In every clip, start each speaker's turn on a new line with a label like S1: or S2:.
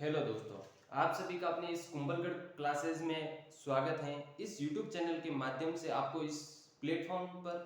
S1: Hello दोस्तों, आप सभी का अपने इस कुंभलगढ़ क्लासेस में स्वागत है। इस YouTube चैनल के माध्यम से आपको इस प्लेटफॉर्म पर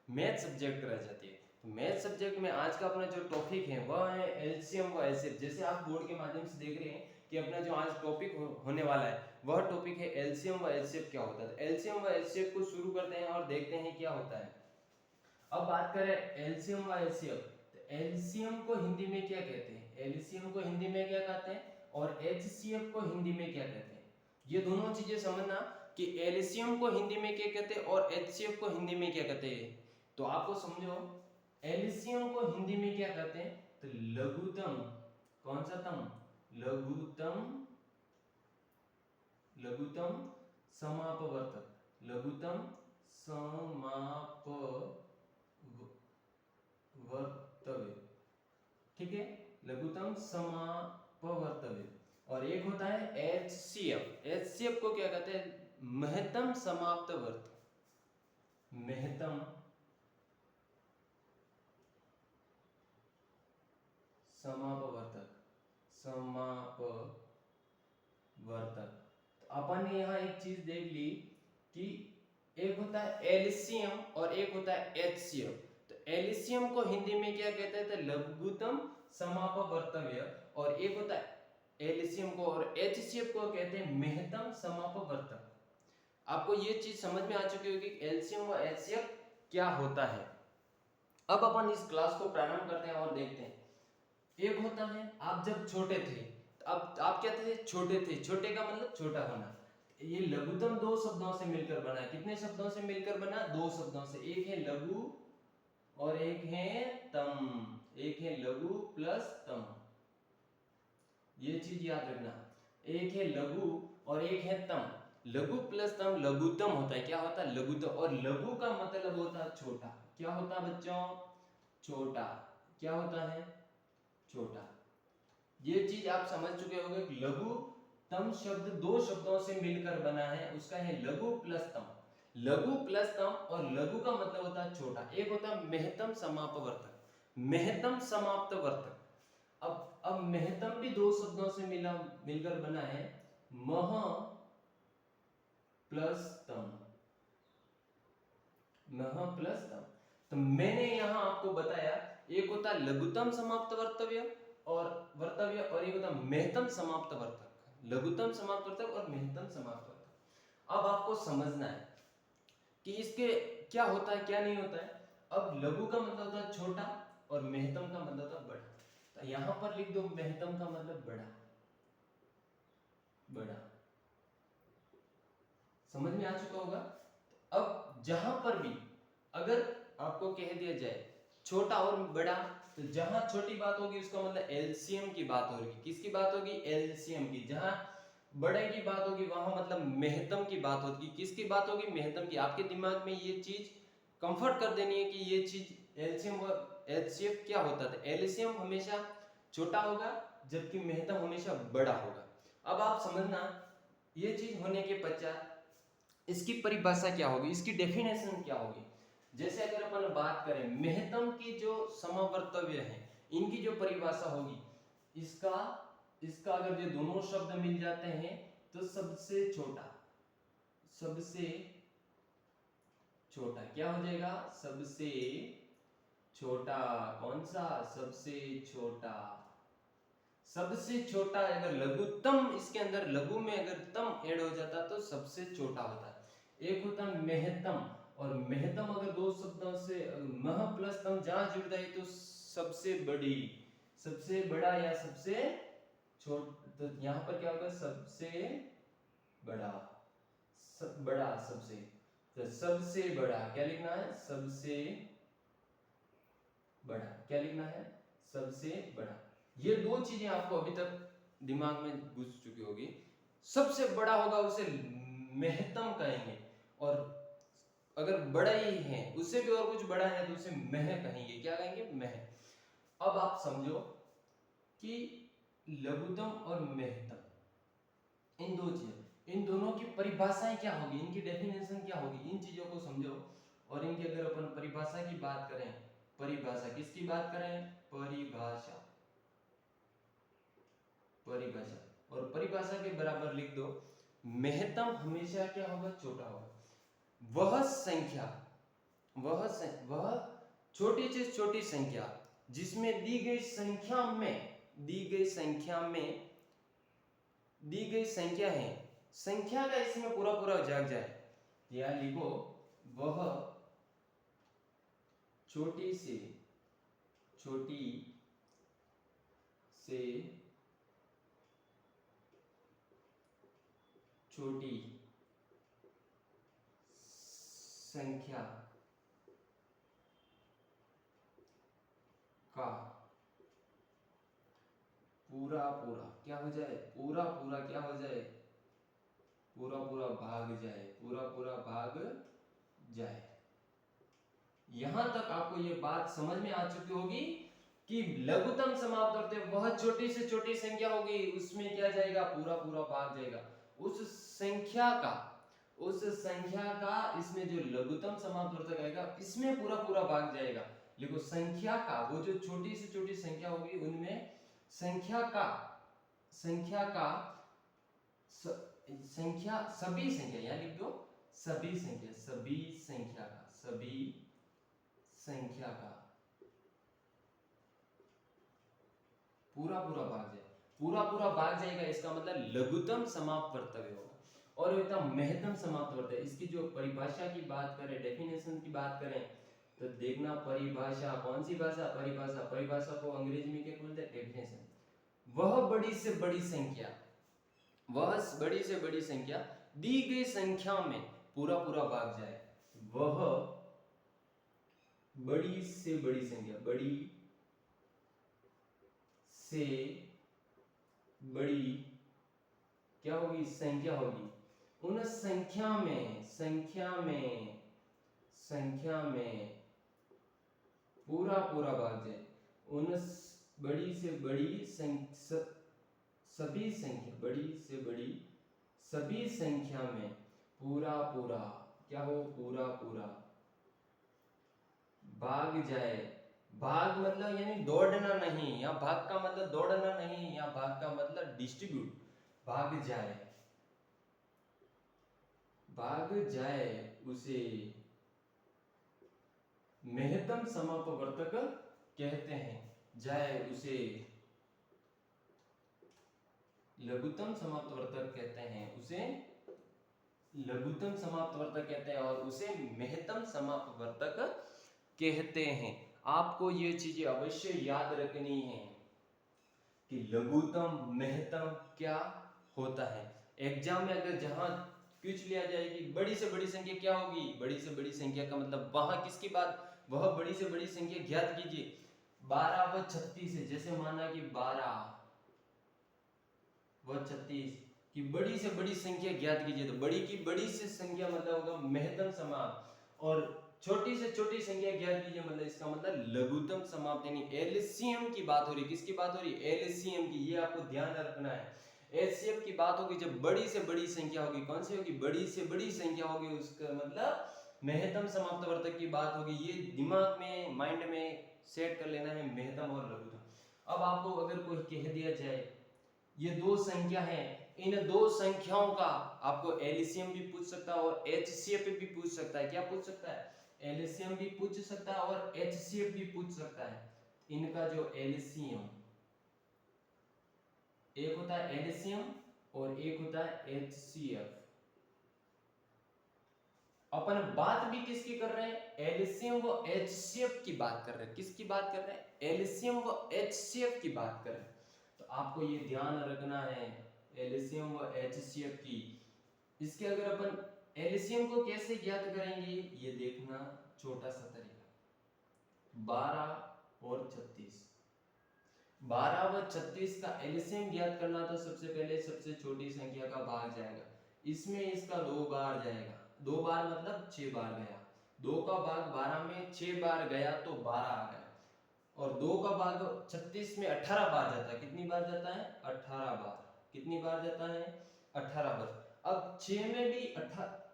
S1: मैथ सब्जेक्ट कराई जाती है। तो मैथ सब्जेक्ट में आज का अपना जो टॉपिक है वह है एलसीएम व एचसीएफ। जैसे आप बोर्ड के माध्यम से देख रहे हैं कि अपना जो आज टॉपिक होने वाला है वह टॉपिक है एलसीएम व एचसीएफ क्या होता है। एलसीएम व एचसीएफ को शुरू करते हैं और देखते हैं क्या होता है। अब बात करें एलसीएम व एचसीएफ, तो एलसीएम को हिंदी में क्या कहते हैं, एलसीएम को हिंदी में क्या कहते हैं और एचसीएफ को हिंदी में क्या कहते हैं। ये दोनों चीजें समझना कि एलसीएम को हिंदी में क्या कहते हैं और एचसीएफ को हिंदी में क्या कहते हैं। तो आपको समझो, एलसीएम को हिंदी में क्या कहते हैं, तो लघुत्तम, कौन सा तम, लघुत्तम, लघुत्तम समापवर्तक, लघुत्तम समापवर्तव्य, ठीक है, लघुत्तम समापवर्तव्य। और एक होता है एचसीएफ, एचसीएफ को क्या कहते हैं, महत्तम समाप्तवर्त, महत्तम समापवर्तक, समापवर्तक। तो अपन ने यहाँ एक चीज देख ली कि एक होता है एलसीएम और एक होता है एचसीएफ। तो एलसीएम को हिंदी में क्या कहते हैं, तो लघुत्तम समापवर्तव्य, और एक होता है एलसीएम को और एचसीएफ को कहते हैं महत्तम समापवर्तक। आपको ये चीज समझ में आ चुकी होगी कि एलसीएम व एचसीएफ क्या होता है। अब अपन इस क्लास को प्रारंभ करते हैं और देखते हैं। एक होता है आप जब छोटे थे, तो अब आप क्या थे, छोटे थे, छोटे का मतलब छोटा होना। ये लघुत्तम दो शब्दों से मिलकर बना है। कितने शब्दों से मिलकर बना, दो शब्दों से। एक है लघु और एक है तम, एक है लघु प्लस तम, ये चीज याद रखना। एक है लघु और एक है तम। लघु प्लस तम लघुत्तम होता है। क्या होता है, लघुत्तम। और लघु का मतलब होता है छोटा। क्या होता है बच्चों, छोटा। क्या होता है, छोटा। ये चीज आप समझ चुके होंगे कि लघु तम शब्द दो शब्दों से मिलकर बना है, उसका है लघु प्लस तम। लघु प्लस तम, और लघु का मतलब होता है छोटा। एक होता है महत्तम समापवर्तक, महत्तम समाप्तवर्तक। अब महत्तम भी दो शब्दों से मिलकर बना है, मह प्लस तम, मह प्लस तम। तो मैंने यहां आपको बताया, एक होता है लघुत्तम समाप्त वर्तव्य और एक होता है महत्तम समाप्त वर्तक, लघुत्तम समाप्त वर्तक और महत्तम समाप्त वर्तक। अब आपको समझना है कि इसके क्या होता है क्या नहीं होता है। अब लघु का मतलब होता है छोटा और महत्तम का मतलब होता है बड़ा। तो यहां पर लिख दो महत्तम का मतलब बड़ा, बड़ा। समझ में आ चुका होगा। अब जहां पर भी अगर आपको कह दिया जाए छोटा और बड़ा, तो जहां छोटी बात होगी उसका मतलब एलसीएम की बात होगी। किसकी बात होगी, एलसीएम की। जहां बड़े की बात होगी वहां मतलब महत्तम की बात होगी। किसकी बात होगी, महत्तम की। आपके दिमाग में ये चीज कंफर्ट कर देनी है कि ये चीज एलसीएम और एचसीएफ क्या होता है। एलसीएम हमेशा छोटा होगा जबकि महत्तम हमेशा बड़ा होगा। अब आप समझना, ये चीज होने के पश्चात इसकी परिभाषा क्या होगी, इसकी डेफिनेशन क्या होगी। जैसे अगर अपन बात करें महत्तम की जो समवर्तव्य है, इनकी जो परिभाषा होगी, इसका इसका अगर ये दोनों शब्द मिल जाते हैं तो सबसे छोटा, सबसे छोटा क्या हो जाएगा, सबसे छोटा। कौन सा, सबसे छोटा। सबसे छोटा अगर लघुत्तम, इसके अंदर लघु में अगर तम ऐड हो जाता तो सबसे छोटा होता है। एक होता है महत्तम, और महत्तम अगर दो शब्दों से मह प्लस तम जहां जुड़ जाए तो सबसे बड़ी, सबसे बड़ा या सबसे छोटा। तो यहां पर क्या होगा, सबसे बड़ा, बड़ा सबसे। तो सबसे बड़ा क्या लिखना है, सबसे बड़ा क्या लिखना है, सबसे बड़ा। ये दो चीजें आपको अभी तक दिमाग में घुस चुकी होगी। सबसे बड़ा होगा उसे महत्तम कहेंगे, और अगर बड़ा ही है उससे भी और कुछ बड़ा है तो उसे मह कहेंगे। क्या कहेंगे, मह। अब आप समझो कि लघुत्तम और महत्तम, इन दो चीजों, इन दोनों की परिभाषाएं क्या होगी, इनकी डेफिनेशन क्या होगी, इन चीजों को समझो। और इनकी अगर अपन परिभाषा की बात करें, परिभाषा किसकी बात करें, परिभाषा, परिभाषा और परिभाषा के बराबर लिख दो, महत्तम हमेशा क्या होगा, छोटा होगा। वह छोटी से छोटी संख्या जिसमें दी गई संख्या है, संख्या का इसमें पूरा पूरा जाग जाए, या लिखो वह छोटी से छोटी संख्या का पूरा पूरा क्या हो जाए, पूरा पूरा क्या हो जाए, पूरा पूरा भाग जाए। यहां तक आपको ये बात समझ में आ चुकी होगी कि लघुत्तम समाप्त अर्थ है वह छोटी से छोटी संख्या होगी, उसमें क्या जाएगा, पूरा पूरा भाग जाएगा। उस संख्या का इसमें जो लघुत्तम समाप्त अर्थ आएगा इसमें पूरा पूरा भाग जाएगा। देखो संख्या का, वो जो छोटी से छोटी संख्या होगी उनमें संख्या सभी संख्या, यहाँ लिख दो सभी संख्या का पूरा पूरा भाग जाएगा। इसका मतलब लघुत्तम समाप्त वर्तव्य होगा। और होता महत्तम समाप्त वर्तव्य। इसकी जो परिभाषा की बात करें, डेफिनेशन की बात करें, तो देखना परिभाषा कौन सी भाषा, परिभाषा को अंग्रेजी में क्या बोलते हैं, डेफिनेशन। वह बड़ी से बड़ी संख्या दी गई संख्या में पूरा पूरा भाग जाए। वह बड़ी से बड़ी संख्या, क्या होगी, संख्या होगी, उन संख्या में पूरा पूरा भाग जाए। उन बड़ी से बड़ी सभी संख्या में पूरा पूरा क्या हो, पूरा पूरा भाग जाए। भाग मतलब यानी दौड़ना नहीं, या भाग का मतलब दौड़ना नहीं, या भाग का मतलब डिस्ट्रीब्यूट, भाग जाए उसे महत्तम समापवर्तक कहते हैं। जाए उसे लघुत्तम समापवर्तक कहते हैं, और उसे महत्तम समापवर्तक कहते हैं। आपको ये चीजें अवश्य याद रखनी है कि लघुत्तम महत्तम क्या होता है। एग्जाम में अगर जहां पूछ लिया जाए कि बड़ी से बड़ी संख्या क्या होगी, बड़ी से बड़ी संख्या का मतलब वहां किसकी बात, वह बड़ी से बड़ी संख्या ज्ञात कीजिए 12 व 36 है। जैसे माना कि 12 व 36 की बड़ी से बड़ी संख्या ज्ञात कीजिए, तो बड़ी की बड़ी से संख्या मतलब होगा महत्तम समाप्त, और छोटी से छोटी संख्या ज्ञात कीजिए मतलब इसका मतलब लघुत्तम समाप्त, यानी एलसीएम की बात हो रही है। किसकी बात हो रही है, एलसीएम की। ये आपको ध्यान रखना है, एलसीएम की बात होगी जब बड़ी से बड़ी संख्या होगी। कौन सी होगी, बड़ी से बड़ी संख्या होगी, उसका मतलब महत्तम समाप्त वर्तक की बात होगी। ये दिमाग में, माइंड में सेट कर लेना है, महत्तम और लघुत्तम। अब आपको अगर कोई कह दिया जाए ये दो संख्या है, इन दो संख्याओं का आपको एलसीएम भी पूछ सकता है और एचसीएफ भी पूछ सकता है। क्या पूछ सकता है, एलसीएम भी पूछ सकता है और एचसीएफ भी पूछ सकता है। इनका जो एलसीएम, एक होता है एलसीएम और एक होता है एचसीएफ। अपन बात भी किसकी कर रहे हैं, एलसीएम व एचसीएफ की बात कर रहे हैं। किसकी बात कर रहे हैं, एलसीएम व एचसीएफ की बात कर रहे हैं। तो आपको ये ध्यान रखना है एलसीएम व एचसीएफ की। इसके अगर अपन एलसीएम को कैसे ज्ञात करेंगे, ये देखना छोटा सा तरीका। 12 और 36, 12 व 36 का एलसीएम ज्ञात करना, तो सबसे पहले सबसे छोटी संख्या का भाग जाएगा, इसमें इसका 2 बार जाएगा। 2 बार मतलब 6 बार गया। 2 का भाग 12 में 6 बार गया तो 12 आ गया, और 2 का भाग 36 में 18 बार जाता है। कितनी बार जाता है, 18 बार। कितनी बार जाता है, 18 बार। अब 6 में भी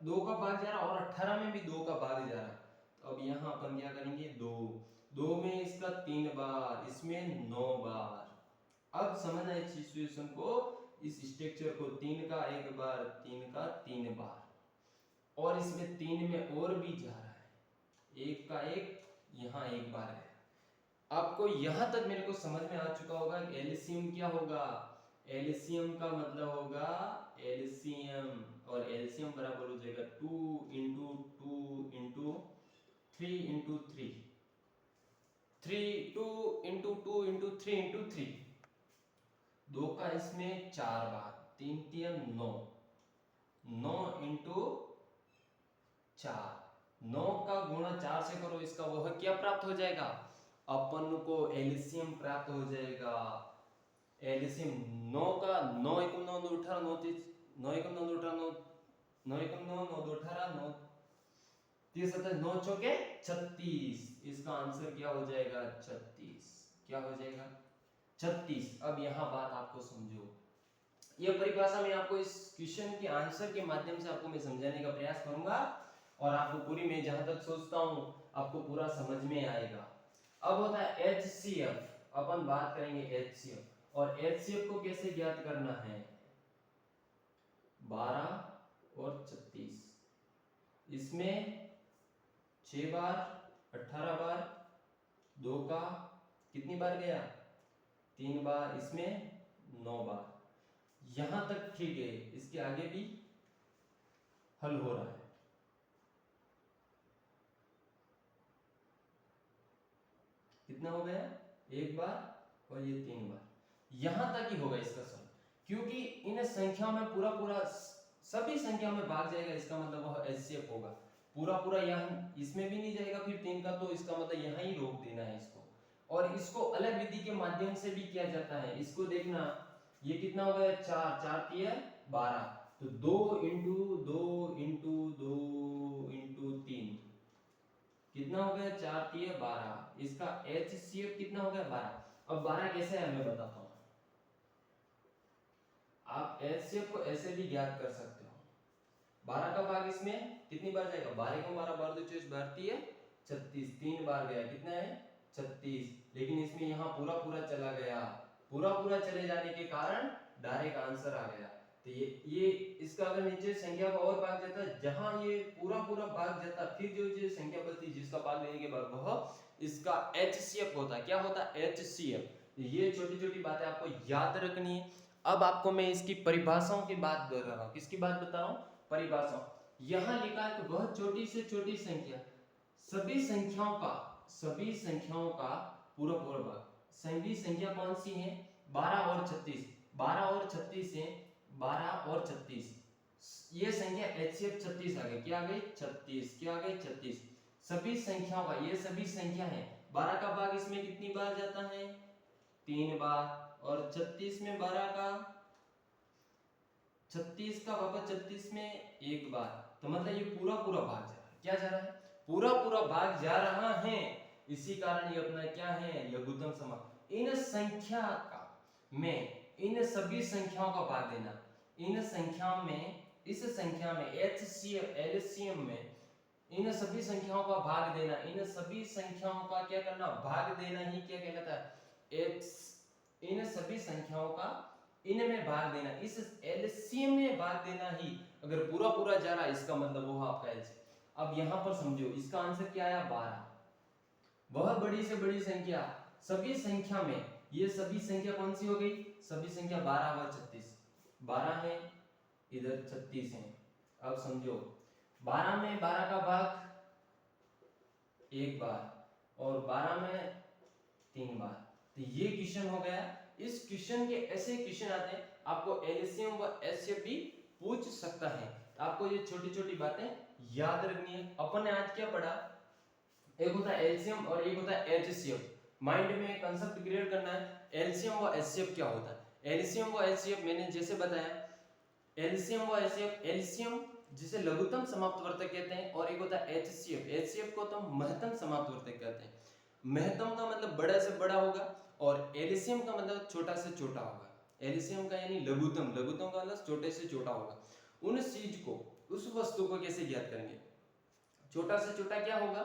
S1: 2 का भाग जा रहा और 18 में भी 2 का भाग जा रहा। तो अब यहाँ अपन क्या करेंगे, 2 में इसका 3 बार, इसमें 9 बार। अब समझना इस सिचुएशन को इस स्ट्रक्चर को 3 का एक बार, 3 का 3 बार, और इसमें 3 में और भी जा रहा है, 1 का 1, यहाँ एक बार है। आपको यहाँ तक मेरे को समझ में आ चुका होगा कि एलसीएम क्या होगा। एलसीएम का मतलब होगा एलसीएम, और एलसीएम बराबर हो जाएगा 2 into 2 into 3 into 3, 2 into 2 into 3 into 3, 2 का इसमें 4 बार, 3 3 9, 9 इंटू 4, 9 का गुणा 4 से करो, इसका वह क्या प्राप्त हो जाएगा, अपन को एलसीएम प्राप्त हो जाएगा। एलसीएम 9 का 9 एकम 9 2 18 9 30 9 एकम 9 2 18 9 एकम 9 9 2 18 9 30 27 9 चौके 36, इसका आंसर क्या हो जाएगा 36, क्या हो जाएगा 36। अब यहाँ बात आपको समझो, यह परिभाषा मैं आपको इस क्वेश्चन के आंसर के माध्यम से आपको मैं समझाने का प्रयास करूंगा, और आपको पूरी, मैं जहां तक सोचता हूं आपको पूरा समझ में आएगा। अब होता है HCF, अपन बात करेंगे HCF, और HCF को कैसे ज्ञात करना है, 12 और 36, इसमें 6 बार 18 बार, 2 का कितनी बार गया 3 बार, इसमें 9 बार, यहां तक ठीक है। इसके आगे भी हल हो रहा है, कितना हो गया 1 बार और ये 3 बार, यहां तक ही होगा इसका सॉल्व, क्योंकि इन संख्या में पूरा पूरा सभी संख्या में भाग जाएगा, इसका मतलब वह HCF होगा, पूरा पूरा यहाँ इसमें भी नहीं जाएगा फिर 3 का, तो इसका मतलब यहाँ ही रोक देना है इसको। और इसको अलग विधि के माध्यम से भी किया जाता है, इसको देखना, ये कितना हो गया 4 4 3 12, तो 2 इंटू 2 इंटू 2 इंटू 3 कितना हो गया 4 3 12, इसका HCF कितना हो गया 12। अब 12 कैसे है मैं बताता हूँ, आप HCF को ऐसे भी ज्ञात कर सकते हो, 12 का भाग इसमें कितनी बार जाएगा, 12 को 12 बार 2 24 भारतीय 36, 3 बार गया, कितना है 36, लेकिन इसमें यहाँ पूरा पूरा चला गया, पूरा पूरा चले जाने के कारण डायरेक्ट आंसर आ गया। तो ये इसका अगर नीचे संख्या का और भाग जाता, जहां ये पूरा पूरा भाग जाता, फिर जो संख्या बचती जिसका भाग देने के बाद वह इसका HCF होता, क्या होता HCF। ये छोटी छोटी बातें आपको याद रखनी है। अब आपको मैं इसकी परिभाषाओं की बात कर रहा हूँ, किसकी बात बता रहा हूँ, परिभाषा। यहाँ लिखा है कि वह छोटी से छोटी संख्या, सभी संख्याओं का पूरा पूरा भाग, सभी संख्या कौन सी है 12 और 36, 12 और 36 है, 12 और 36, ये संख्या HCF 36 आ गई, क्या आ गई 36, क्या आ गई 36। सभी संख्याओं का, ये सभी संख्या है, 12 का भाग इसमें कितनी बार जाता है 3 बार, और 36 में 12 का 36 का वापस 36 में 1 बार, तो मतलब ये पूरा पूरा भाग जा रहा है, क्या जा रहा है पूरा पूरा भाग जा रहा है, इसी कारण ये अपना क्या है लघुत्तम समाप्त। इन संख्या का में इन सभी संख्याओं का भाग देना, इन संख्याओं में, इस संख्या में HCF LCM में इन सभी संख्याओं का भाग देना, इन सभी संख्याओं का क्या करना भाग देना ही क्या कहलाता है इन सभी संख्याओं का इनमें भाग देना, इस LCM में भाग देना ही अगर पूरा पूरा जा रहा है, इसका मतलब वो आपका LCM। अब यहां पर समझो, इसका आंसर क्या आया 12, वह बड़ी से बड़ी संख्या, सभी संख्या में, ये सभी संख्या कौन सी हो गई, सभी संख्या 12 और 36, 12 है इधर 36 है। अब समझो 12 में 12 का भाग 1 बार और 12 में 3 बार, तो ये क्वेश्चन हो गया। इस क्वेश्चन के ऐसे क्वेश्चन आते हैं, आपको LCM व HCF भी पूछ सकता है, तो आपको ये छोटी छोटी बातें याद रखनी है। अपन ने आज क्या पढ़ा, एक होता है LCM और एक होता है HCF, माइंड में कंसेप्ट क्रिएट करना है। LCM व HCF क्या होता है, LCM व HCF मैंने जैसे बताया, LCM व HCF, LCM जिसे लघुत्तम समाप्त वर्तक कहते हैं, और एक होता है HCF, HCF को तो महत्तम समाप्त वर्तक कहते हैं। महत्तम का मतलब बड़ा से बड़ा होगा, और LCM का मतलब छोटा से छोटा होगा। LCM का यानी लघुत्तम, लघुत्तम का मतलब छोटे से छोटा होगा। उन चीज को, उस वस्तु को कैसे ज्ञात करेंगे, छोटा से छोटा क्या होगा,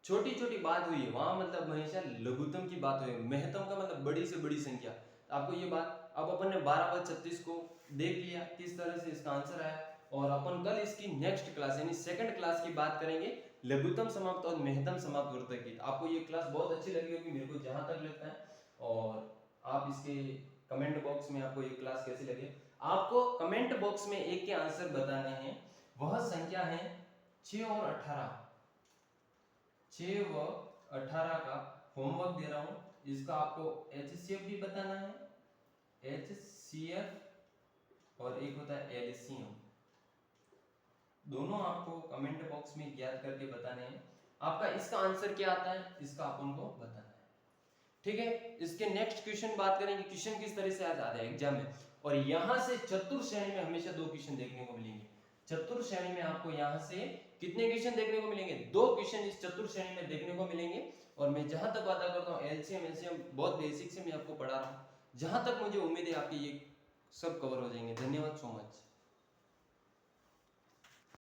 S1: छोटी छोटी बात हुई है वहां मतलब हमेशा लघुत्तम की बात हुई, महत्तम का मतलब बड़ी से बड़ी संख्या, आपको ये बात, अब अपन ने 12/36 को देख लिया किस तरह से इसका आंसर आया, और अपन कल इसकी नेक्स्ट क्लास यानी सेकंड क्लास की बात करेंगे लघुत्तम समाप्त और महत्तम समाप्त वर्तक की। आपको ये क्लास बहुत अच्छी लगी होगी मेरे को जहां तक लगता है, और आप इसके कमेंट बॉक्स में आपको ये क्लास कैसी लगी, आपको कमेंट बॉक्स में एक के आंसर बताने हैं। वह संख्या है 6 और 18, 6 व 18 का होमवर्क दे रहा हूं। इसका आपको HCF भी बताना है, HCF, और एक होता है एलसीएम। दोनों आपको कमेंट बॉक्स में ज्ञात करके बताने हैं। आपका इसका आंसर क्या आता है इसका अपन को बताना है, ठीक है। इसके नेक्स्ट क्वेश्चन बात करेंगे, क्वेश्चन किस तरह से आ जाता है एग्जाम में। और यहां से चतुर श्रेणी में हमेशा 2 क्वेश्चन देखने को मिलेंगे। चतुर श्रेणी में आपको यहां से कितने क्वेश्चन देखने को मिलेंगे, 2 क्वेश्चन इस चतुर श्रेणी में देखने को मिलेंगे। और मैं जहां तक बात करता हूं एलसीएम बहुत बेसिक से मैं आपको पढ़ा रहा हूं, जहां तक मुझे उम्मीद है आपके ये सब कवर हो जाएंगे। धन्यवाद सो मच।